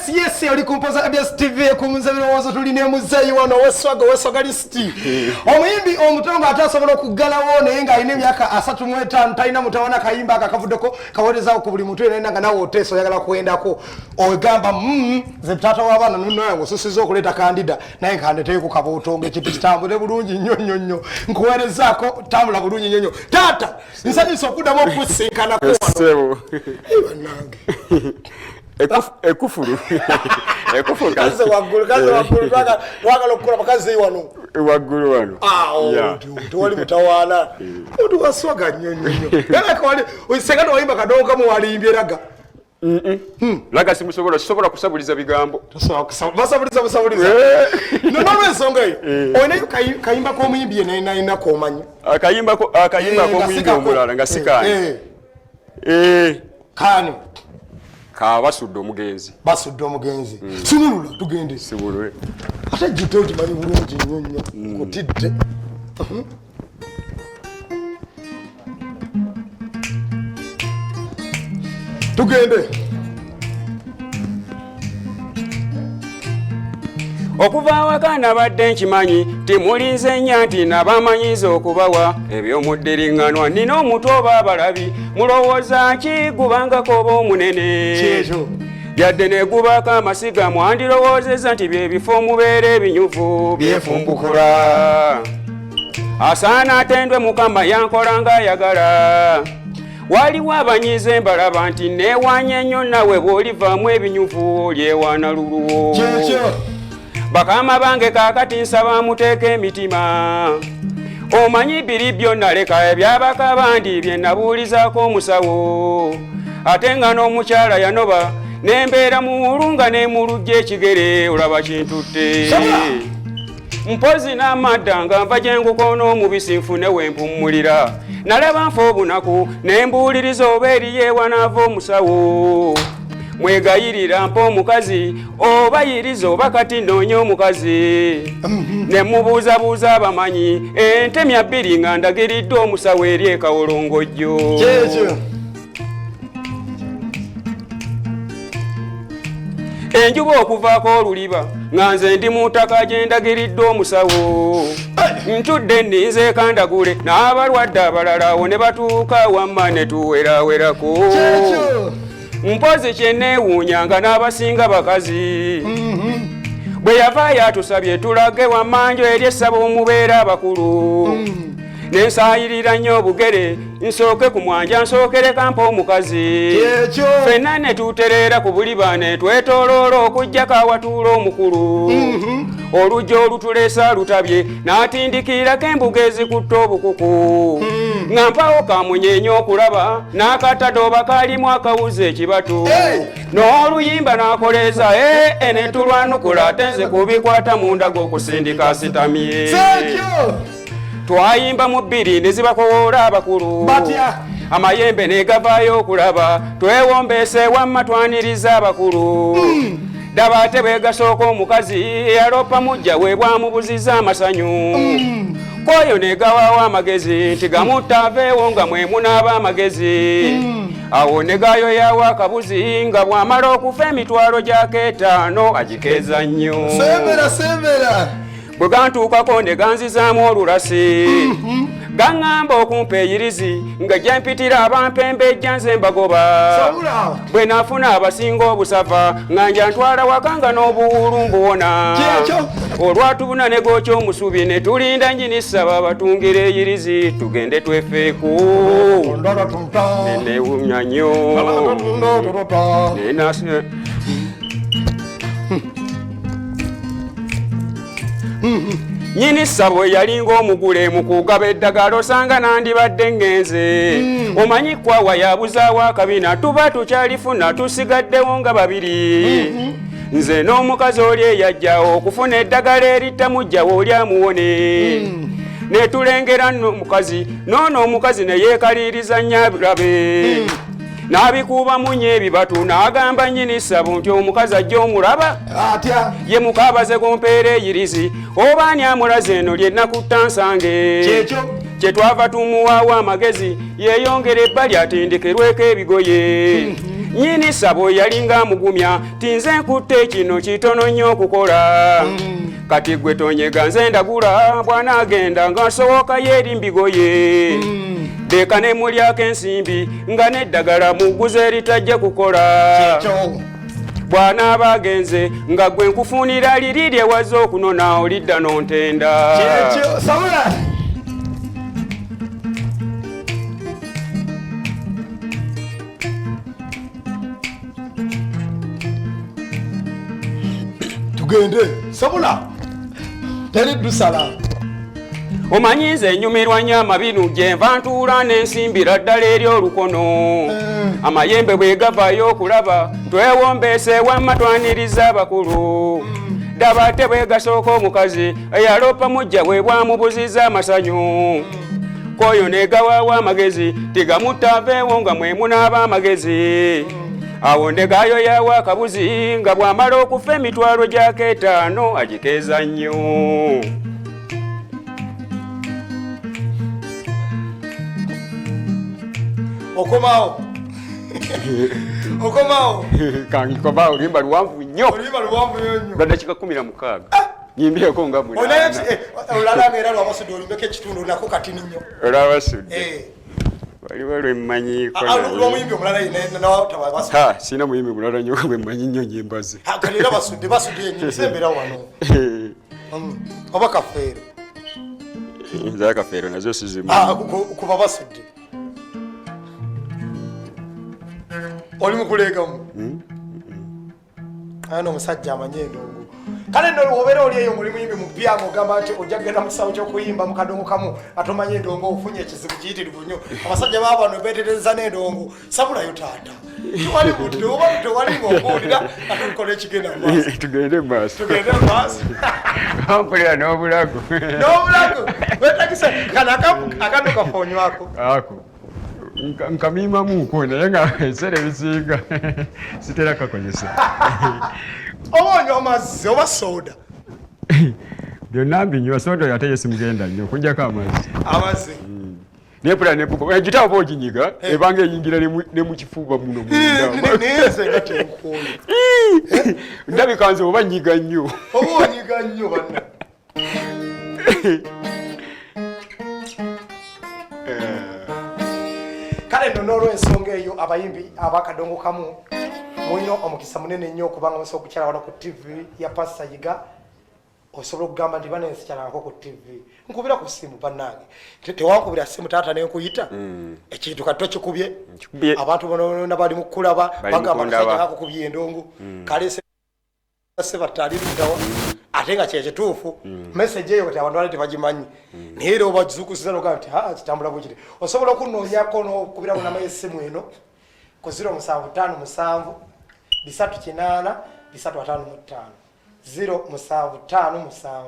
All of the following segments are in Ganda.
Yes, oli kumpoza ABS TV kumunzabiro wazo tuline muzeyi wano weswaga listi. Omuyimbi omutongo atasobola okuggalawo naye nga alina emyaka 35 talina mutawana kayimba akakavuddeko kawolezaako ku buli muntu era nga nawe oteeso oyagala kwendako ogamba ze tata w'abaana nunnawe osusiza okuleeta kandida naye nkandeteeko kabootongo ekintu kitambule bulungi nnyo nkuweerezaako tambula bulungi nnyo taata nsanyusa okuddamu okusinkanako wano bannange ekufuru kaze waggulu wagala okukola bakazi wano waggulu wano tuwali mutawaana omuntu waswaga nnyo era kawali oisengano wayimba Kadongo Kamu walimbye raga laga sisobola kusabuliza bigambo basabuliza nono ensonga eyo olinayo kayimba k'omuyimbi ye nalina k'omanyi akayimba k'omuyimbi omulala nga sikaani kani Basudde omugenzi sinulula tugende sibulwe ate jite okimanyi bulungi nnyo kutidde tugende okuva awaka nabadde nkimanyi timulinze nnya nti nabamanyiza okubawa ebyomuddiringanwa nina omutu oba abalabi mulowooza ki gubangako oba omunene yadde negubako amasiga mwandirowoozeza nti byebifo mubeera ebinyuvu byefumbukula asaana atendwe mukama yankola ng'ayagala waliwo abanyize mbalaba nti neewanya ennyo nawe bw'olivaamu ebinyuvu olyewaana luluwo bakama bange kakati nsaba muteeka emitima omanyi biri byonna leka ebyabaka bandi bye nabuulizaako omusawo ate nga n'omukyala yanoba nembeera muwulunga nemulujja ekigere olaba kintutte mpozi n'amadda nga nva gye ngukoona omubisi nfune wempummulira nalaba nfa obunaku nembuuliriza oba eriyeewanaava omusawo mwegayirira mpa omukazi oba yiriza oba kati noonya omukazi nemubuuzabuuza abamanyi entemi 2 nga ndagiriddwa omusawo eri ekawolongojjo enjuba okuvaako oluliba nga nze ndi mu ttaka gye ndagiriddwa omusawo ntudde nninze kandagule n'abalwadde abalala awo ne batuuka wamma ne tuwerawerako mpozi kyenneewuunyanga n'abasinga bakazi bwe yavaayo atusabye tulage wammanjo eri essaba omubeera abakulu nensaayirira nnyo obugere nsooke ku mwanja nsookere kampa omukazi ffenna ne tutereera ku buliba ne twetooloola okuggyako awatuula omukulu olujja olutuleesa lutabye n'atindikirako embuga ezikutta obukuku nga mpawo kamunyeenya okulaba n'akatadde oba kaalimu akawuza ekibatu n'oluyimba n'akoleeza ne tulwanukula ate nze kubikwata munda g'okusindika asitamye twayimba mu 2 ne zibakowoola abakulu amayembe ne gavaayo okulaba twewombeese wamma twaniriza abakulu daba ate bwe gasooka omukazi eyaloppa mujja we bwamubuziza amasanyu kwoyo ne gawaawo amagezi nti gamutta aveewo nga mwemunaaba amagezi awo ne gayoyaawo akabuzi nga bw'amala okufa emitwalo gyako 5 agikeeza nnyo bwe gantuukako ne ganzizaamu olulasi gaŋŋamba okumpeeyirizi nga gyempitira abampembejja nze mbagoba bwe naafuna abasinga obusava nga njantwala waka nga n'obuwulu mbuwona olwatubuna ne gookya omusubi ne tulinda nnyini ssaba batungira eyirizi tugende twefeeko neneewumya nnyo nyini ssabo yalinga omugule mu kugaba eddagala osanga nandibadde ngenze omanyi kwawa yabuzaawo akabina tuba tukyalifuna tusigaddewo nga 2 nze n'omukazi oli eyajja okufuna eddagala eritamujjawo oli amuwone netulengera omukazi noono omukazi ne yeekaliriza nnyo abirabe n'abikuuba munye ebibatu n'agamba nnyini ssabo nti omukazi ajja omulaba ye mukaabaze gompeera eyirizi oba ani amulaze eno lyennakutta nsange kyetwava tumuwaawo amagezi yeeyongera ebbali atendekerweko ebigoye nyini sabo yalinga mugumya tinze nkutte kino kitono nnyo okukola kati gwe tonyega nze ndagula bwana agenda nga nsowoka yeri mbigoye deka ne mulyako ensimbi nga neddagala muguze eritajja kukola bwana bagenze nga gwe nkufunira liri lyewaze okunona olidda nontenda tugende sabula teri dusala omanyi nze nyumirwa nnyo amabinu gye nva ntuula n'ensimbira ddala eri olukono amayembe bwe gavaayo okulaba twewombeese wamma twaniriza abakulu ddaba ate bwe gasooka omukazi eyaloopa mujja bwe bwamubuziza amasanyu koyo ne gawaawo amagezi tigamutaaveewo nga mwe munaaba amagezi awo ndegayo yawa akabuzi nga bw'amala okufa emitwalo gyako 5 agikeeza nnyo okomawo kankomawo oluyimba luwanvu nnyo lwadakika 16 nyimbyeko nga olalaga era lwabasudde olimbeko ekitundu olako katini nnyo olwabasudde waliwo lwemmanyiiko sina muyimbi mulala nnyo bwemmanyi nnyo Enyimbaze kalera basudde yenyisembera wano oba kafeero nze akafeero nazo sizimu kuba basudde oli mukuleegamu ano omusajja amanye endongo kale nno obeera oli eyo mulimu yimbi mu byama ogamba nti ojja kugenda mu kisawo ky'okuyimba mu Kadongo Kamu atomanye endongo ofunye ekizibu kiyitirivu nnyo abasajja baabano beetereza n'endongo sabulayo taata tewali budde oba tewalimu okuwulira ate tukola ekigenda mu maaso tugende mu maaso mpulira n'obulago wetagisa kano akano kafoonywako ako nkamiimamuko naye nga ebiseera ebisinga sitera kakozesa oba onywa amazzi oba soda byonna mbinywa soda ate yesimugenda nnyo okujjako amazzi nepula nepuko egita oba oginyiga ebanga eyingira ne mu kifuba muno neze nga tenkuoyo ndabika nze oba nyiga nnyo oba onyiga nnyo banna kale nno n'olw'ensonga eyo abayimbi ab'Akadongo Kamu mulina omukisa munene nnyo okubanga musobola okukyala wano ku TV ya Pastor Yiga osobola okugamba nti bana ensikyalako ku TV nkubira ku ssimu bannange tewankubira ssimu taata nenkuyita ekintu kati tokikubye abantu bona bali mu kulaba bagamba kasajja kakukubye endongo kale sebataliriddawa ate nga kyekituufu message eyo kati abantu bali tebagimanyi naye era obazukusiza nogamba nti kitambula bwekiti osobola okunoonyako n'okubira munama y'essimu eno ku 075 358 355 075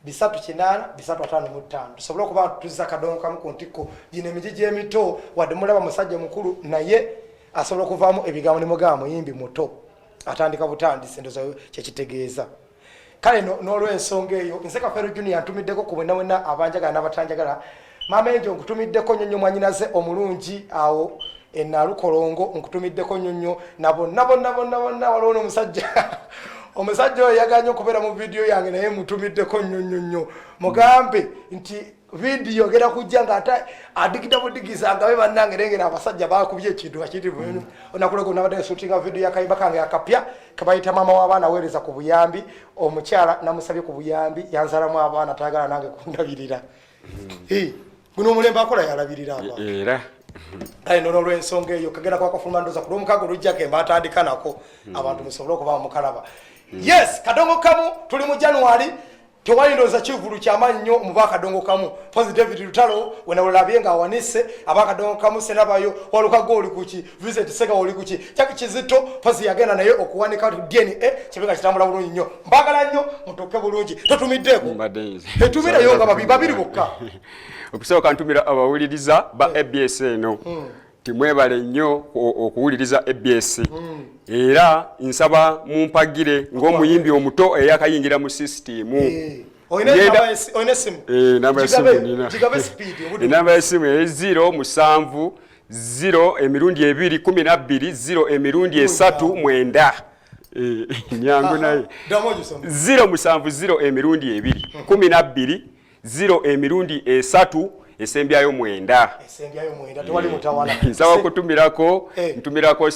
358 tusobola okuba tuzza Kadongo Kamu ku ntikko gino emigi gy'emito wadde mulaba musajja mukulu naye asobola okuvaamu ebigambo ne mugamba muyimbi muto atandika butandisi ndoza kyekitegeeza kale n'olw'ensonga eyo nze Kafeero Junior ntumiddeko ku bwenna bwenna abanjagala n'abatanjagala maama enjo nkutumiddeko nnyonnyo mwanyinaze omulungi awo enalukolongo nkutumiddeko nnyonnyo nabonna waliwo n'omusajja omusajja oyo yaganye okubeera mu vidiyo yange naye mutumiddeko nnyonnyo mugambe nti vidiyo ogenda kujja nga ate adigida budigiza agabe bannange nengera abasajja bakubye ekintu kakirivu onakulego nabadde shootinga vidiyo yakayimba kange akapya kabayita maama w'abaana aweereza ku buyambi omukyala namusabye ku buyambi yanzalamu abaana tayagala nange kundabirira guno omulembe akola yalabirira era kale n'olw'ensonga eyo kagenda kwakafuluma ndoza ku lw'omukago olujjako emba atandika nako abantu musobole okuba mukalaba yes Kadongo Kamu tuli mu January tewali ndowooza kivulu kyamaanyi nnyo mu b'Akadongo Kamu pozi David Lutalo wena olabye nga awanise ab'Akadongo Kamu senabayo walukago oli kuki Vincent Sega oli kuki Kyaki Kizito pozi yagenda naye okuwanika DNA kibega kitambula bulungi nnyo mbagala nnyo mutoke bulungi totumiddeeko etumirayo nga babiri bokka okusooka ntumira abawuliriza ba ABS eno timwebale nnyo okuwuliriza ABS era nsaba mumpagire ng'omuyimbi omuto eyakayingira mu sisitimu enamba y'essimu 0 7 0 emirundi 2 12 0 emirundi 3 9 nyangu naye 0 musanvu 0 emirundi 2 12 0 emirundi 3 esembyayo 9 tewali mutawala nsawa kutumirako ntumirako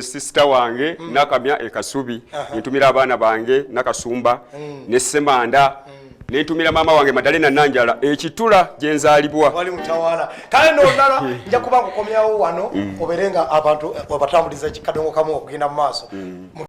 sister wange nakamya ekasubi ntumira abaana bange nakasumba ne semanda nentumira mama wange Madalena Nanjala ekitula gyenzalibwa wali mutawala kale nolala nja kuba kukomyawo wano oberenga abantu obatambuliza Kadongo Kamu okugenda mu maaso